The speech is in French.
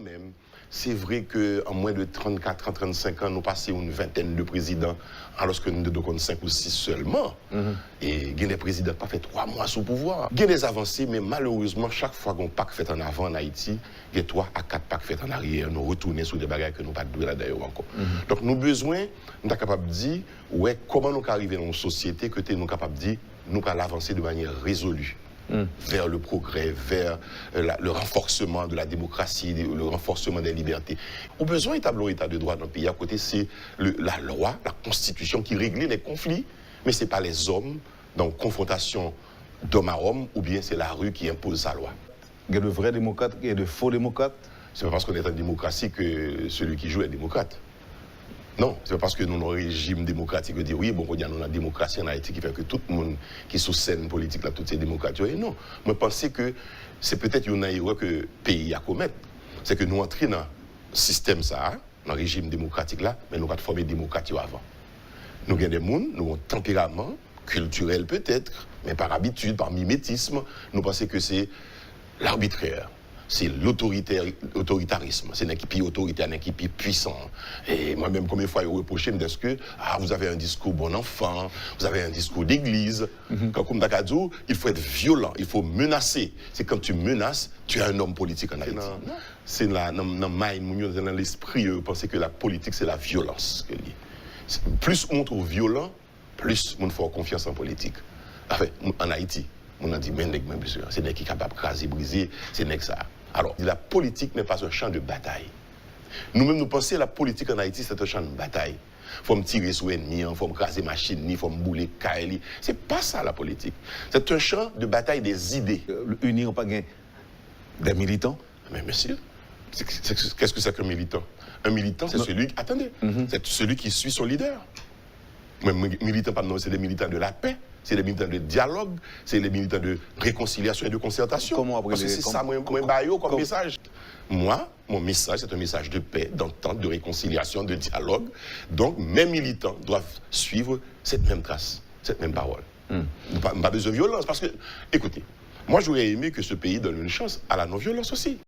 même, c'est vrai qu'en moins de 34 à 35 ans, nous passons une vingtaine de présidents, alors que nous devons 5 ou 6 seulement. Et il y a des présidents qui n'ont pas fait 3 mois sous pouvoir. Il y a des avancées, mais malheureusement, chaque fois qu'on pas fait en avant en Haïti, il y a 3 à 4 pas fait en arrière. Nous retournons sur des bagages que nous n'avons pas de d'ailleurs encore. Donc, nous avons besoin, nous sommes capables de dire, ouais, comment nous arriver dans une société que nous sommes capables de dire, nous allons avancer de manière résolue. Vers le progrès, vers le renforcement de la démocratie, le renforcement des libertés. Au besoin d'établir l'état de droit dans le pays, à côté, c'est la loi, la constitution qui règle les conflits, mais ce n'est pas les hommes, donc confrontation d'homme à homme, ou bien c'est la rue qui impose sa loi. Il y a de vrais démocrates et de faux démocrates. C'est pas parce qu'on est en démocratie que celui qui joue est démocrate. Non, c'est pas parce que nous avons un régime démocratique que dire oui, bon, nous avons une démocratie en Haïti qui fait que tout le monde qui est sous scène politique, là, toutes ces démocrates. Et non, moi, je pense que c'est peut-être une erreur que le pays a commettre. C'est que nous entrons dans le système, ça, dans le régime démocratique, là, mais nous avons formé démocratie avant. Nous avons des gens, nous avons un tempérament culturel peut-être, mais par habitude, par mimétisme, nous pensons que c'est l'arbitraire. C'est l'autoritarisme. C'est un équipe autoritaire, un équipe puissant. Et moi-même, combien de fois, je reproche, est-ce que vous avez un discours bon enfant, vous avez un discours d'église. Comme Dakadou, il faut être violent, il faut menacer. C'est quand tu menaces, tu es un homme politique en Haïti. C'est dans l'esprit, vous pensez que la politique, c'est la violence. Plus on trouve violent, plus on faut confiance en politique. Enfin, en Haïti. On a dit, mais c'est n'est qui est capable de craser, briser, c'est n'est que ça. Alors, la politique n'est pas un champ de bataille. Nous-mêmes, nous pensons que la politique en Haïti, c'est un champ de bataille. Il faut me tirer sur l'ennemi, il faut me craser machine, il faut me bouler Kaili. C'est pas ça la politique. C'est un champ de bataille des idées. Unir pas des militants. Mais monsieur, qu'est-ce que c'est qu'un militant? Un militant, c'est celui... Attendez, c'est celui qui suit son leader. Même militant, pardon, c'est des militants de la paix. C'est les militants de dialogue, c'est les militants de réconciliation et de concertation. Comment après c'est ça, moi, comme message. Moi, mon message, c'est un message de paix, d'entente, de réconciliation, de dialogue. Donc, mes militants doivent suivre cette même trace, cette même parole. Pas besoin de violence, parce que, écoutez, moi, j'aurais aimé que ce pays donne une chance à la non-violence aussi.